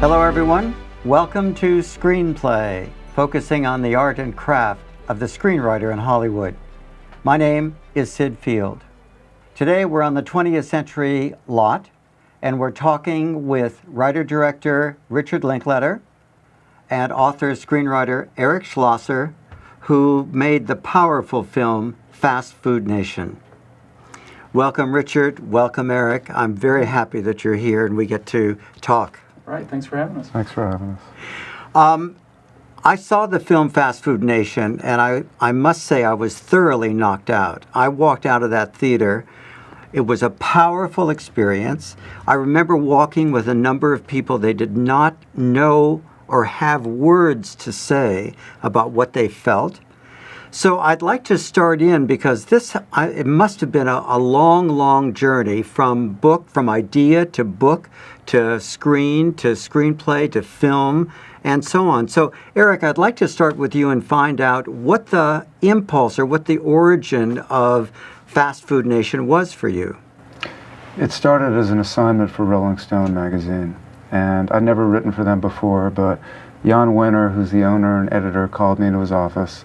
Hello everyone, welcome to Screenplay, focusing on the art and craft of the screenwriter in Hollywood. My name is Syd Field. Today we're on the 20th century lot, and we're talking with writer-director Richard Linklater and author-screenwriter Eric Schlosser, who made the powerful film Fast Food Nation. Welcome Richard, welcome Eric. I'm very happy that you're here and we get to talk. All right, thanks for having us. Thanks for having us. I saw the film Fast Food Nation, and I must say I was thoroughly knocked out. I walked out of that theater. It was a powerful experience. I remember walking with a number of people. They did not know or have words to say about what they felt. So I'd like to start in because it must have been a long, long journey from idea to book to screen to screenplay to film and so on. So Eric, I'd like to start with you and find out what the impulse or what the origin of Fast Food Nation was for you. It started as an assignment for Rolling Stone magazine, and I'd never written for them before, but Jan Winter, who's the owner and editor, called me into his office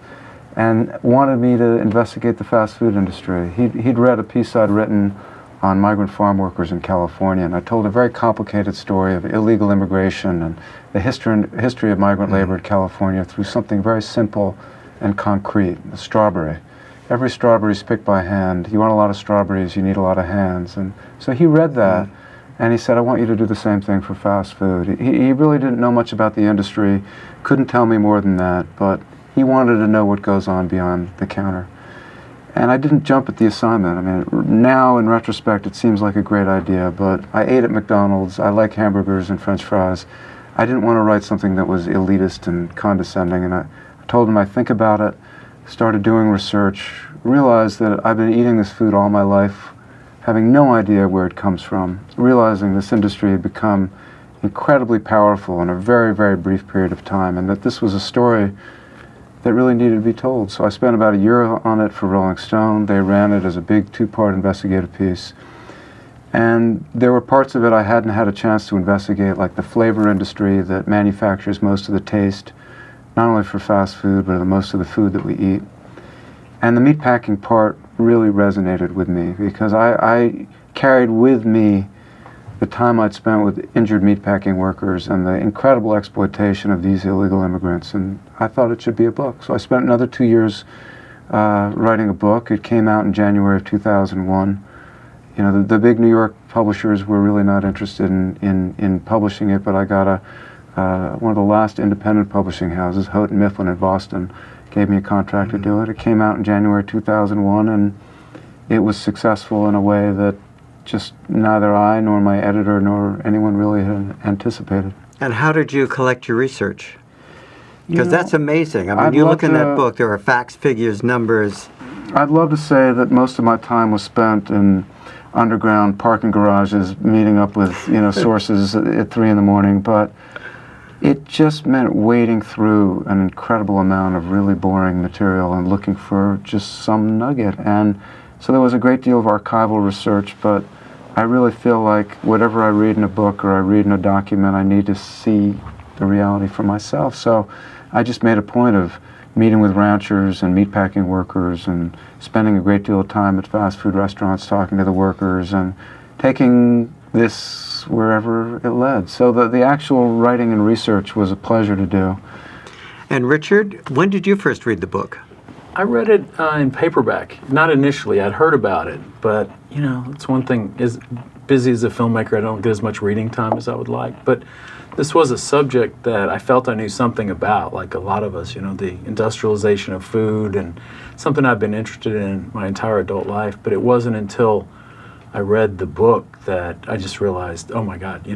and wanted me to investigate the fast food industry. He'd read a piece I'd written on migrant farm workers in California, and I told a very complicated story of illegal immigration and the history of migrant labor in California through something very simple and concrete, the strawberry. Every strawberry is picked by hand. You want a lot of strawberries, you need a lot of hands. And so he read that, and he said, I want you to do the same thing for fast food. He really didn't know much about the industry, couldn't tell me more than that, but he wanted to know what goes on beyond the counter. And I didn't jump at the assignment. I mean, now in retrospect, it seems like a great idea, but I ate at McDonald's. I like hamburgers and French fries. I didn't want to write something that was elitist and condescending, and I told him I'd think about it, started doing research, realized that I've been eating this food all my life, having no idea where it comes from, realizing this industry had become incredibly powerful in a very, very brief period of time, and that this was a story that really needed to be told. So I spent about a year on it for Rolling Stone. They ran it as a big two-part investigative piece. And there were parts of it I hadn't had a chance to investigate, like the flavor industry that manufactures most of the taste, not only for fast food, but most of the food that we eat. And the meatpacking part really resonated with me because I carried with me the time I'd spent with injured meatpacking workers and the incredible exploitation of these illegal immigrants, and I thought it should be a book. So I spent another 2 years writing a book. It came out in January of 2001. You know, the big New York publishers were really not interested in publishing it, but I got one of the last independent publishing houses, Houghton Mifflin in Boston, gave me a contract to do it. It came out in January 2001, and it was successful in a way that just neither I nor my editor nor anyone really had anticipated. And how did you collect your research? Because that's amazing. I mean, you look in that book, there are facts, figures, numbers. I'd love to say that most of my time was spent in underground parking garages, meeting up with sources at 3 in the morning, but it just meant wading through an incredible amount of really boring material and looking for just some nugget. And so there was a great deal of archival research, but I really feel like whatever I read in a book or I read in a document, I need to see the reality for myself. So I just made a point of meeting with ranchers and meatpacking workers and spending a great deal of time at fast food restaurants talking to the workers and taking this wherever it led. So the actual writing and research was a pleasure to do. And Richard, when did you first read the book? I read it in paperback. Not initially. I'd heard about it, but it's one thing. As busy as a filmmaker, I don't get as much reading time as I would like. But this was a subject that I felt I knew something about, like a lot of us. The industrialization of food, and something I've been interested in my entire adult life. But it wasn't until I read the book that I just realized, oh my God,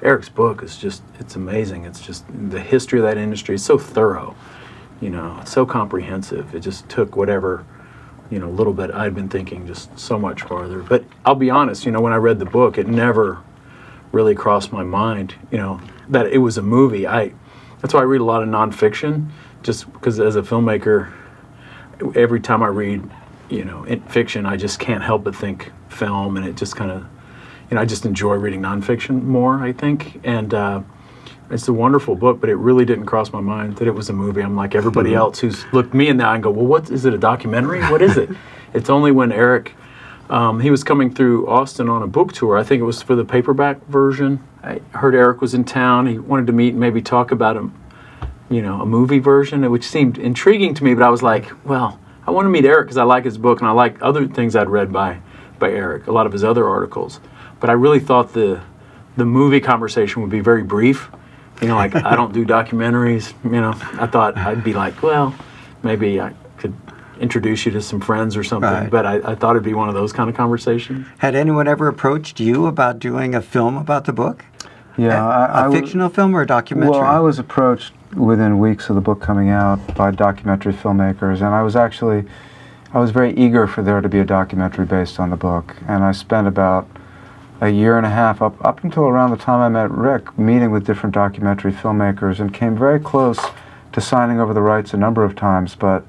Eric's book is it's amazing. It's just the history of that industry is so thorough. It's so comprehensive. It just took whatever, little bit I'd been thinking just so much farther. But I'll be honest, when I read the book, it never really crossed my mind, that it was a movie. That's why I read a lot of nonfiction, just because as a filmmaker, every time I read, in fiction, I just can't help but think film, and it just kind of, I just enjoy reading nonfiction more, I think. And it's a wonderful book, but it really didn't cross my mind that it was a movie. I'm like everybody else who's looked me in the eye and go, well, what is it, a documentary? What is it? It's only when Eric, he was coming through Austin on a book tour. I think it was for the paperback version. I heard Eric was in town. He wanted to meet and maybe talk about a movie version, which seemed intriguing to me. But I was like, well, I want to meet Eric because I like his book and I like other things I'd read by Eric, a lot of his other articles. But I really thought the movie conversation would be very brief. Like I don't do documentaries. I thought I'd be like, well, maybe I could introduce you to some friends or something. Right. But I thought it'd be one of those kind of conversations. Had anyone ever approached you about doing a film about the book? Yeah, A fictional film or a documentary? Well, I was approached within weeks of the book coming out by documentary filmmakers, and I was very eager for there to be a documentary based on the book, and I spent about a year and a half, up until around the time I met Rick, meeting with different documentary filmmakers, and came very close to signing over the rights a number of times, but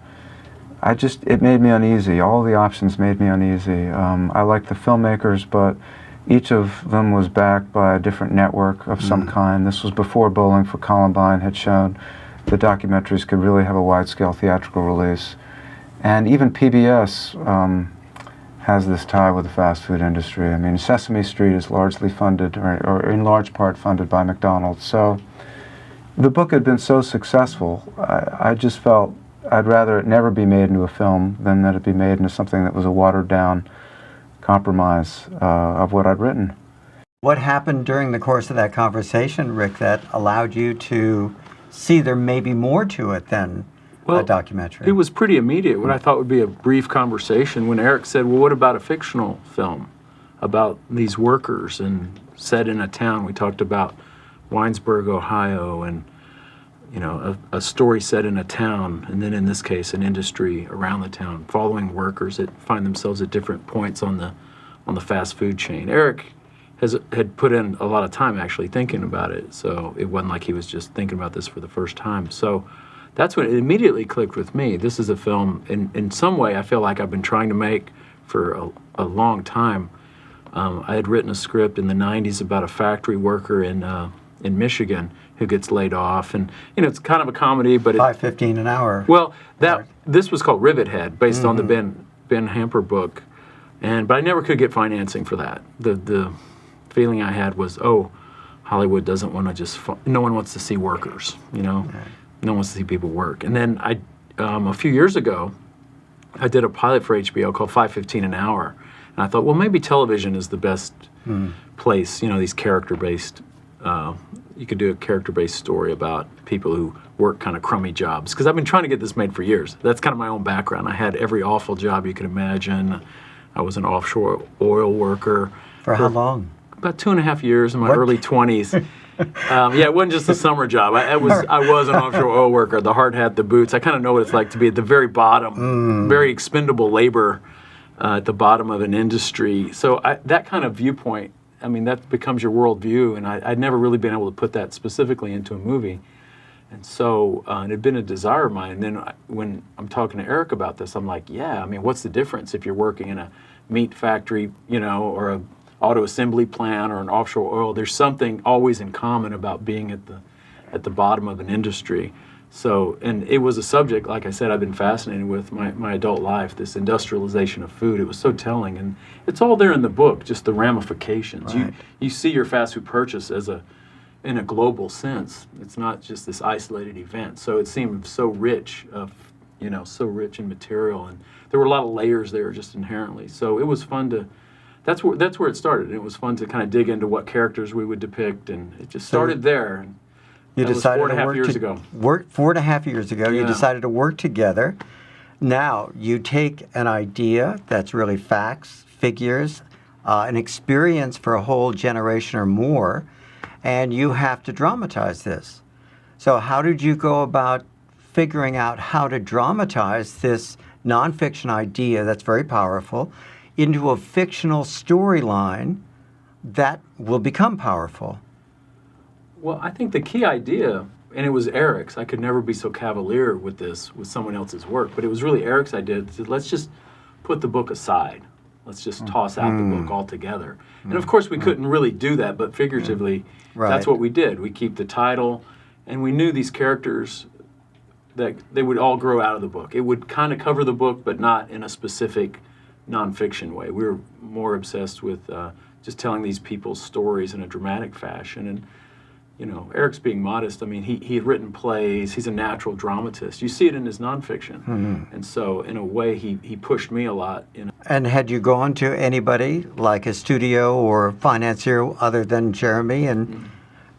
it made me uneasy. All the options made me uneasy. I liked the filmmakers, but each of them was backed by a different network of some kind. This was before Bowling for Columbine had shown the documentaries could really have a wide-scale theatrical release. And even PBS has this tie with the fast food industry. I mean, Sesame Street is largely funded, or in large part funded by McDonald's. So the book had been so successful, I just felt I'd rather it never be made into a film than that it be made into something that was a watered-down compromise of what I'd written. What happened during the course of that conversation, Rick, that allowed you to see there may be more to it than a documentary? It was pretty immediate. What I thought would be a brief conversation when Eric said, well, what about a fictional film about these workers and set in a town? We talked about Winesburg, Ohio, and a story set in a town, and then in this case, an industry around the town, following workers that find themselves at different points on the fast food chain. Eric had put in a lot of time actually thinking about it, so it wasn't like he was just thinking about this for the first time. So that's when it immediately clicked with me. This is a film, in some way, I feel like I've been trying to make for a long time. I had written a script in the 90s about a factory worker in Michigan who gets laid off, and it's kind of a comedy, but $5.15 an hour. Well, this was called Rivet Head, based on the Ben Hamper book, but I never could get financing for that. The feeling I had was, Hollywood doesn't want to no one wants to see workers, No one wants to see people work. And then a few years ago, I did a pilot for HBO called $5.15 an hour, and I thought, well, maybe television is the best place. These character-based. You could do a character-based story about people who work kind of crummy jobs. Because I've been trying to get this made for years. That's kind of my own background. I had every awful job you could imagine. I was an offshore oil worker. For how long? About 2.5 years in my early 20s. It wasn't just a summer job. I was an offshore oil worker, the hard hat, the boots. I kind of know what it's like to be at the very bottom, very expendable labor at the bottom of an industry. So that kind of viewpoint, that becomes your worldview, and I'd never really been able to put that specifically into a movie. And so it had been a desire of mine. And then when I'm talking to Eric about this, I'm like, what's the difference if you're working in a meat factory, or a auto assembly plant or an offshore oil? There's something always in common about being at the bottom of an industry. So, and it was a subject, like I said, I've been fascinated with my adult life, this industrialization of food. It was so telling, and it's all there in the book, just the ramifications. Right. You see your fast food purchase in a global sense. It's not just this isolated event. So it seemed so rich so rich in material, and there were a lot of layers there just inherently. So it was fun to. That's where it started. And it was fun to kind of dig into what characters we would depict, and it just started there. You decided to work 4.5 years ago. You decided to work together. Now you take an idea that's really facts, figures, an experience for a whole generation or more, and you have to dramatize this. So how did you go about figuring out how to dramatize this nonfiction idea that's very powerful into a fictional storyline that will become powerful? Well, I think the key idea, and it was Eric's, I could never be so cavalier with someone else's work, but it was really Eric's idea. Let's just put the book aside. Let's just toss out the book altogether. And of course, we couldn't really do that, but figuratively, that's what we did. We keep the title, and we knew these characters that they would all grow out of the book. It would kind of cover the book, but not in a specific nonfiction way. We were more obsessed with just telling these people's stories in a dramatic fashion. And you know, Eric's being modest. I mean, he had written plays. He's a natural dramatist. You see it in his nonfiction. And so, in a way, he pushed me a lot. You know. And had you gone to anybody, like a studio or financier, other than Jeremy?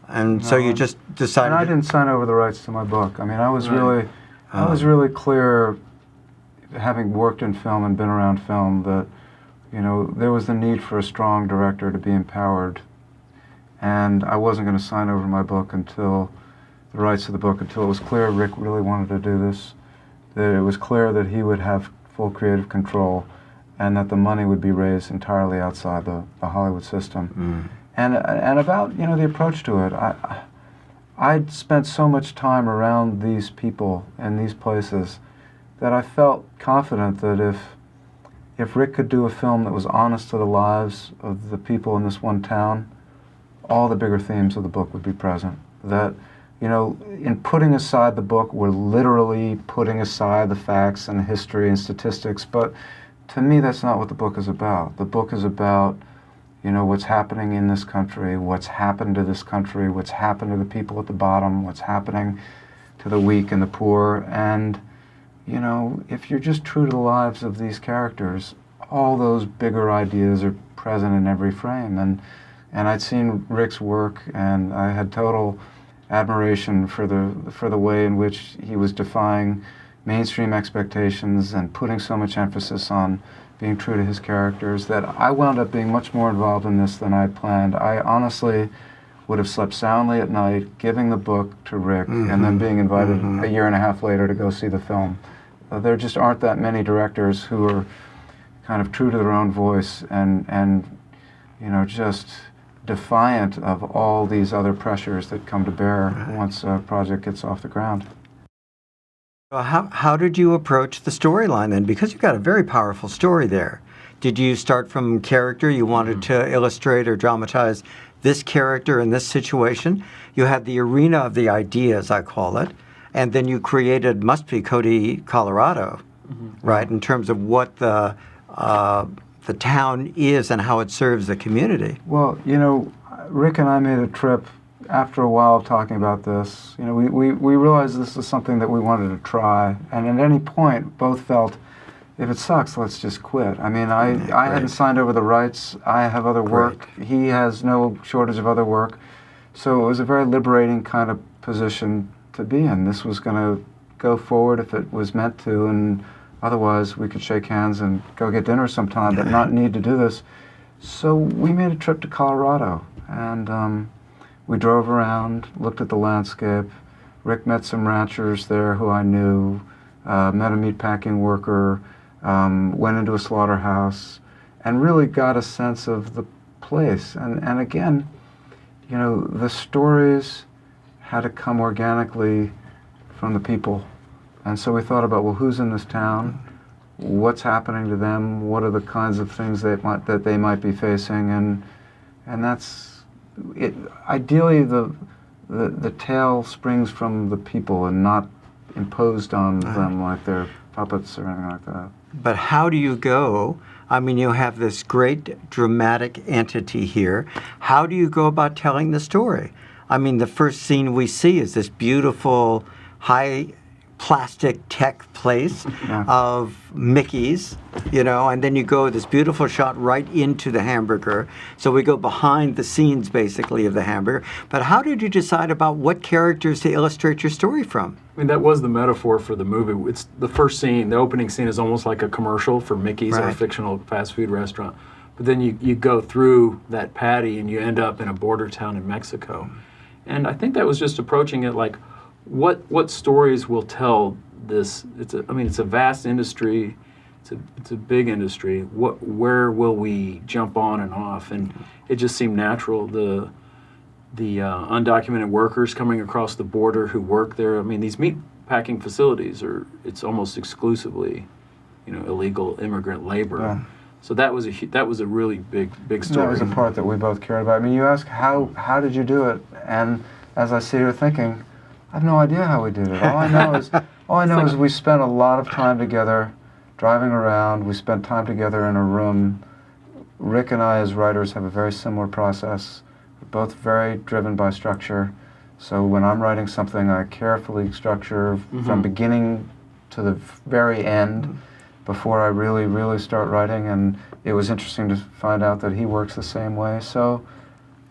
And so you just decided... And I didn't sign over the rights to my book. I mean, I was really clear, having worked in film and been around film, that, you know, there was the need for a strong director to be empowered. And I wasn't going to sign over my book until the rights of the book, until it was clear Rick really wanted to do this, that it was clear that he would have full creative control, and that the money would be raised entirely outside the Hollywood system. And about, you know, the approach to it, I'd spent so much time around these people and these places that I felt confident that if Rick could do a film that was honest to the lives of the people in this one town, all the bigger themes of the book would be present. That, you know, in putting aside the book, we're literally putting aside the facts and history and statistics, but to me that's not what the book is about. The book is about, you know, what's happening in this country, what's happened to this country, what's happened to the people at the bottom, what's happening to the weak and the poor. And, you know, if you're just true to the lives of these characters, all those bigger ideas are present in every frame. And I'd seen Rick's work, and I had total admiration for the way in which he was defying mainstream expectations and putting so much emphasis on being true to his characters, that I wound up being much more involved in this than I planned. I honestly would have slept soundly at night giving the book to Rick and then being invited a year and a half later to go see the film. There just aren't that many directors who are kind of true to their own voice and you know, just defiant of all these other pressures that come to bear once a project gets off the ground. Well, how did you approach the storyline then? Because you've got a very powerful story there. Did you start from character? You wanted to illustrate or dramatize this character in this situation. You had the arena of the ideas, I call it, and then you created, must be Cody, Colorado, right, in terms of what the town is and how it serves the community. Well, you know, Rick and I made a trip after a while of talking about this. You know, we realized this is something that we wanted to try, and at any point both felt, if it sucks, let's just quit. I mean, I hadn't signed over the rights. I have other work. He has no shortage of other work. So it was a very liberating kind of position to be in. This was going to go forward if it was meant to, and otherwise we could shake hands and go get dinner sometime, but not need to do this. So we made a trip to Colorado, and we drove around, looked at the landscape. Rick met some ranchers there who I knew, met a meatpacking worker, went into a slaughterhouse, and really got a sense of the place. And again, you know, the stories had to come organically from the people. And so we thought about, well, who's in this town? What's happening to them? What are the kinds of things that they might be facing? And that's it. Ideally, the tale springs from the people and not imposed on them like they're puppets or anything like that. But how do you go? I mean, you have this great dramatic entity here. How do you go about telling the story? I mean, the first scene we see is this beautiful, high plastic tech place of Mickey's, you know, and then you go this beautiful shot right into the hamburger. So we go behind the scenes, basically, of the hamburger. But how did you decide about what characters to illustrate your story from? I mean, that was the metaphor for the movie. It's the first scene, the opening scene is almost like a commercial for Mickey's, or a fictional fast food restaurant. But then you go through that patty and you end up in a border town in Mexico. And I think that was just approaching it like, what stories will tell this? It's a vast industry. It's a big industry. Where will we jump on and off? And it just seemed natural. The undocumented workers coming across the border who work there. I mean, these meat packing facilities it's almost exclusively, you know, illegal immigrant labor. So that was a really big story. That was the part that we both cared about. I mean, you ask how did you do it, and as I sit here thinking, I have no idea how we did it. All I know is we spent a lot of time together, driving around. We spent time together in a room. Rick and I, as writers, have a very similar process. We're both very driven by structure. So when I'm writing something, I carefully structure from beginning to the very end before I really start writing. And it was interesting to find out that he works the same way. So,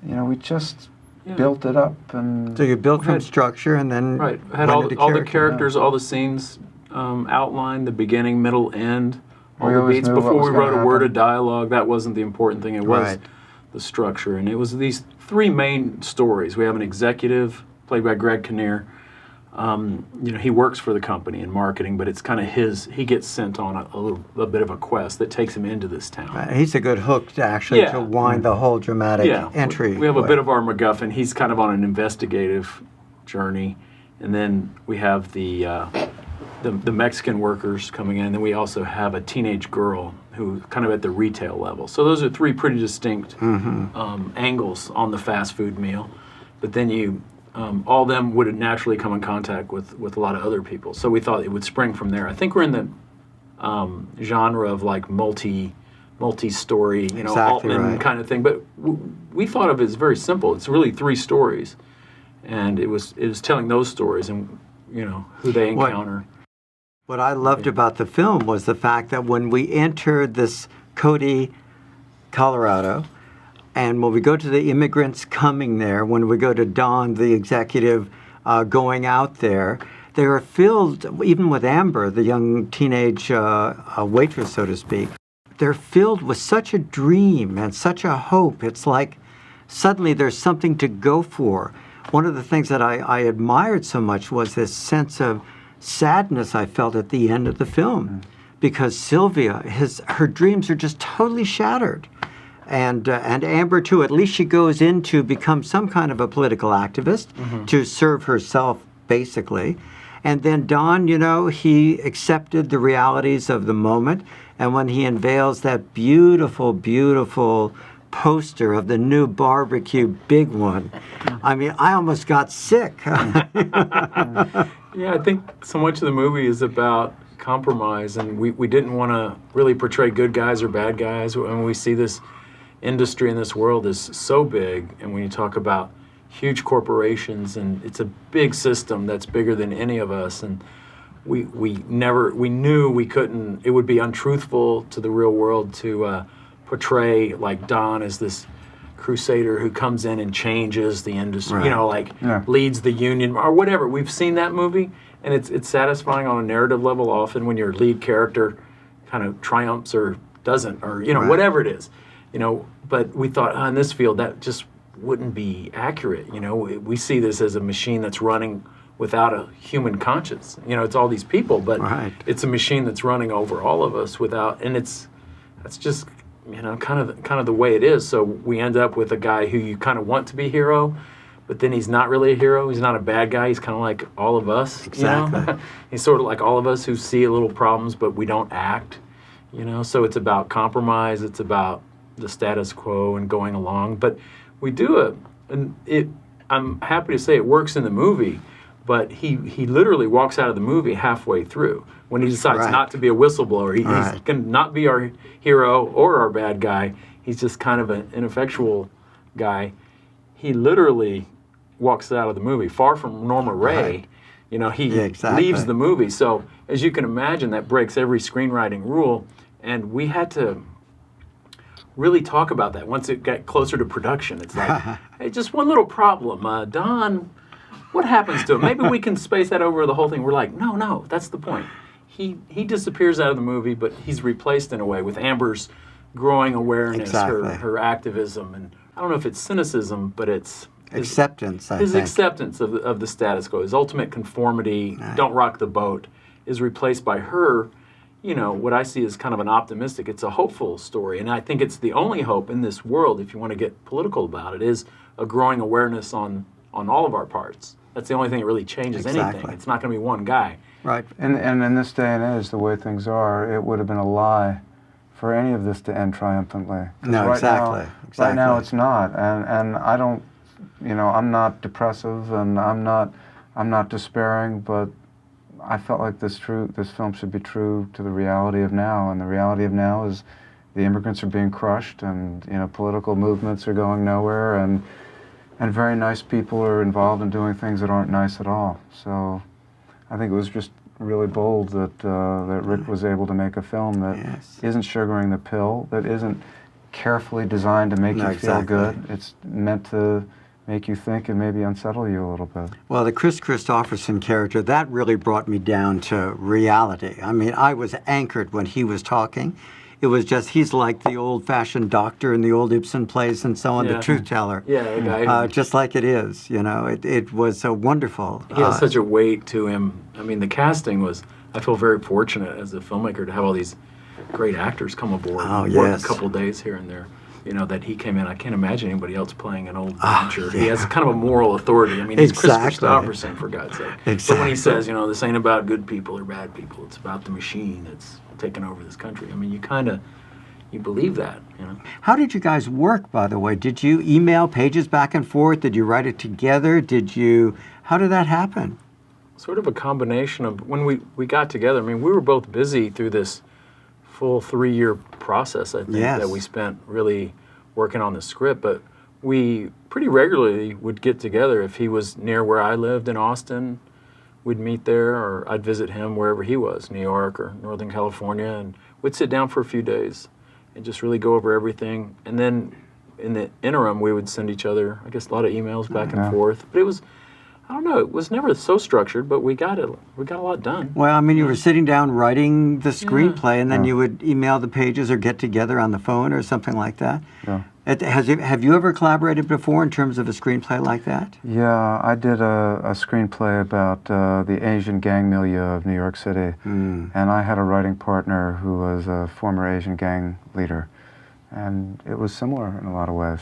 we just built it up. And so you built from structure and then had all the characters, all the scenes outlined, the beginning, middle, end, all the beats before we wrote a word of dialogue. That wasn't the important thing. It was the structure, and it was these three main stories. We have an executive played by Greg Kinnear. He works for the company in marketing, but it's kind of he gets sent on a bit of a quest that takes him into this town. He's a good hook to wind the whole dramatic entry. We have a bit of our MacGuffin. He's kind of on an investigative journey, and then we have the Mexican workers coming in, and then we also have a teenage girl who kind of at the retail level. So those are three pretty distinct angles on the fast food meal. But then all of them would naturally come in contact with a lot of other people. So we thought it would spring from there. I think we're in the genre of like multi-story, Altman kind of thing. But we thought of it as very simple. It's really three stories, and it was telling those stories and who they encounter. What I loved about the film was the fact that when we entered this Cody, Colorado, and when we go to the immigrants coming there, when we go to Don, the executive, going out there, they are filled, even with Amber, the young teenage waitress, so to speak, they're filled with such a dream and such a hope. It's like suddenly there's something to go for. One of the things that I admired so much was this sense of sadness I felt at the end of the film, because Sylvia, her dreams are just totally shattered. And Amber, too, at least she goes in to become some kind of a political activist to serve herself, basically. And then Don, he accepted the realities of the moment. And when he unveils that beautiful, beautiful poster of the new barbecue big one, I mean, I almost got sick. Yeah, I think so much of the movie is about compromise, and we didn't want to really portray good guys or bad guys. When we see this industry in this world is so big, and when you talk about huge corporations, and it's a big system that's bigger than any of us, and we knew we couldn't, it would be untruthful to the real world to portray like Don as this crusader who comes in and changes the industry, leads the union or whatever. We've seen that movie, and it's satisfying on a narrative level often when your lead character kind of triumphs or doesn't, or whatever it is, But we thought in this field that just wouldn't be accurate. We see this as a machine that's running without a human conscience. It's all these people, but it's a machine that's running over all of us and that's just kind of the way it is. So we end up with a guy who you kind of want to be hero, but then he's not really a hero. He's not a bad guy. He's kind of like all of us. Exactly. He's sort of like all of us who see little problems, but we don't act. So it's about compromise. It's about the status quo and going along. But we do I'm happy to say it works in the movie, but he literally walks out of the movie halfway through when he decides not to be a whistleblower. He's going to not be our hero or our bad guy. He's just kind of an ineffectual guy. He literally walks out of the movie. Far from Norma Ray, he leaves the movie. So as you can imagine, that breaks every screenwriting rule. And we had to really talk about that once it got closer to production. It's like, hey, just one little problem. Don, what happens to him? Maybe we can space that over the whole thing. We're like, no, that's the point. He disappears out of the movie, but he's replaced in a way with Amber's growing awareness, her activism, and I don't know if it's cynicism, but it's acceptance. His acceptance of the status quo, his ultimate conformity, don't rock the boat, is replaced by her. What I see is kind of an optimistic, it's a hopeful story, and I think it's the only hope in this world, if you want to get political about it, is a growing awareness on all of our parts. That's the only thing that really changes anything. It's not going to be one guy. Right, and in this day and age, the way things are, it would have been a lie for any of this to end triumphantly. 'Cause No, exactly. Right now it's not, and I don't, I'm not depressive and I'm not despairing, but I felt like this film should be true to the reality of now, and the reality of now is the immigrants are being crushed, and political movements are going nowhere, and very nice people are involved in doing things that aren't nice at all. So I think it was just really bold that Rick was able to make a film that isn't sugaring the pill, that isn't carefully designed to make you feel good. It's meant to make you think and maybe unsettle you a little bit. Well, the Chris Christopherson character, that really brought me down to reality. I mean, I was anchored when he was talking. It was just, he's like the old-fashioned doctor in the old Ibsen plays and so on, the truth teller. Yeah, the guy. Just like it is, It was so wonderful. He has such a weight to him. I mean, the casting was, I feel very fortunate as a filmmaker to have all these great actors come aboard and work a couple days here and there. That he came in. I can't imagine anybody else playing an old rancher. He has kind of a moral authority. I mean, he's Chris Christopherson, for God's sake. But when he says, this ain't about good people or bad people, it's about the machine that's taken over this country. I mean, you believe that, How did you guys work, by the way? Did you email pages back and forth? Did you write it together? How did that happen? Sort of a combination of, when we got together, I mean, we were both busy through this full 3-year process, I think, that we spent really working on the script, but we pretty regularly would get together. If he was near where I lived in Austin, we'd meet there, or I'd visit him wherever he was, New York or Northern California, and we'd sit down for a few days and just really go over everything. And then in the interim, we would send each other, I guess, a lot of emails back and forth. But it was, I don't know, it was never so structured, but we got a lot done. Well, I mean, you were sitting down writing the screenplay, and then you would email the pages or get together on the phone or something like that. Yeah. Have you ever collaborated before in terms of a screenplay like that? Yeah, I did a screenplay about the Asian gang milieu of New York City, and I had a writing partner who was a former Asian gang leader. And it was similar in a lot of ways.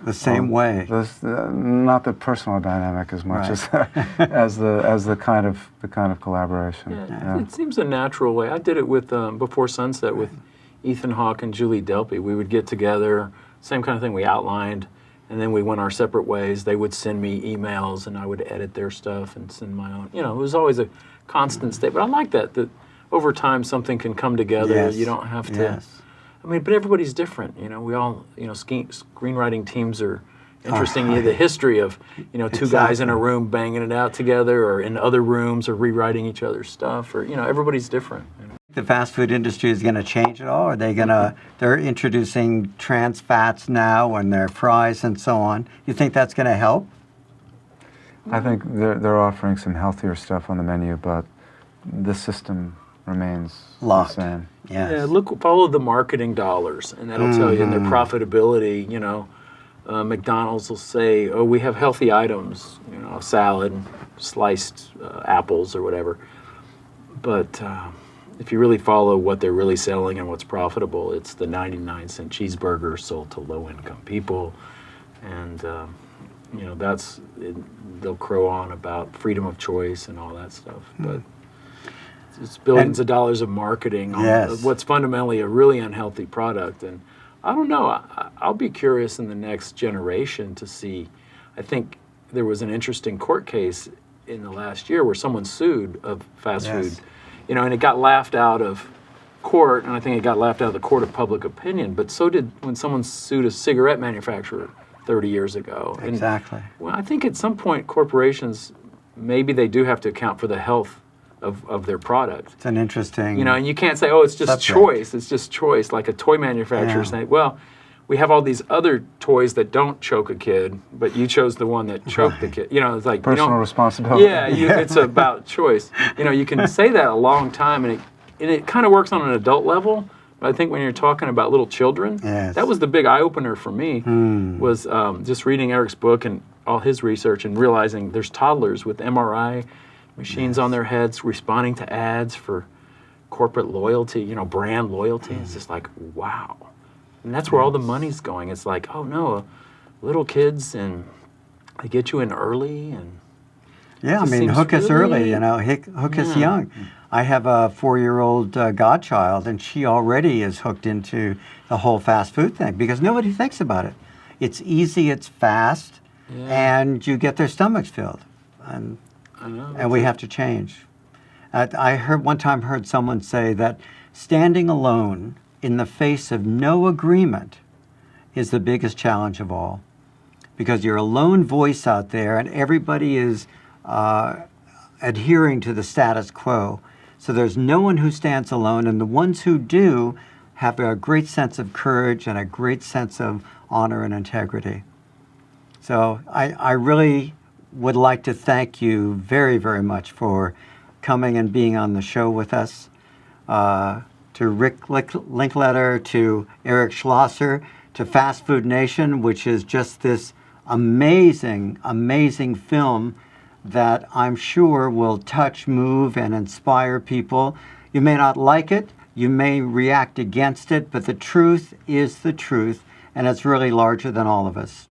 The same way. Not the personal dynamic as much as the kind of collaboration. Yeah. It seems a natural way. I did it with Before Sunset with Ethan Hawke and Julie Delpy. We would get together, same kind of thing we outlined, and then we went our separate ways. They would send me emails, and I would edit their stuff and send my own. It was always a constant state. But I like that over time something can come together. Yes. You don't have to. I mean, but everybody's different. We all, screenwriting teams are interesting. The history of, two guys in a room banging it out together, or in other rooms, or rewriting each other's stuff, or, everybody's different. The fast food industry is going to change at all? Are they they're introducing trans fats now in their fries and so on. You think that's going to help? I think they're offering some healthier stuff on the menu, but the system remains locked. The same. Yes. Yeah, follow the marketing dollars, and that'll tell you in their profitability. McDonald's will say, "Oh, we have healthy items, a salad, sliced apples, or whatever." But if you really follow what they're really selling and what's profitable, it's the 99-cent cheeseburger sold to low-income people, and they'll crow on about freedom of choice and all that stuff, but. It's billions of dollars of marketing on what's fundamentally a really unhealthy product. And I don't know, I'll be curious in the next generation to see. I think there was an interesting court case in the last year where someone sued of fast food, and it got laughed out of court, and I think it got laughed out of the court of public opinion, but so did when someone sued a cigarette manufacturer 30 years ago. Exactly. And, well, I think at some point corporations, maybe they do have to account for the health of their product. It's an interesting... and you can't say, oh, it's just choice. It's just choice, like a toy manufacturer saying, well, we have all these other toys that don't choke a kid, but you chose the one that choked the kid. It's like... Personal responsibility. Yeah, it's about choice. You can say that a long time, and it kind of works on an adult level, but I think when you're talking about little children, that was the big eye-opener for me, was just reading Eric's book and all his research and realizing there's toddlers with MRI machines on their heads responding to ads for corporate loyalty, brand loyalty. It's just like, wow. And that's where all the money's going. It's like, oh no, little kids, and they get you in early, and Yeah, I Just mean, seems hook us really- early, hook us Yeah. young. I have a 4-year-old godchild, and she already is hooked into the whole fast food thing because nobody thinks about it. It's easy, it's fast, Yeah. and you get their stomachs filled. And I know. and we have to change. I one time heard someone say that standing alone in the face of no agreement is the biggest challenge of all, because you're a lone voice out there and everybody is adhering to the status quo. So there's no one who stands alone, and the ones who do have a great sense of courage and a great sense of honor and integrity. So I really would like to thank you very, very much for coming and being on the show with us. To Rick Linklater, to Eric Schlosser, to Fast Food Nation, which is just this amazing, amazing film that I'm sure will touch, move, and inspire people. You may not like it, you may react against it, but the truth is the truth, and it's really larger than all of us.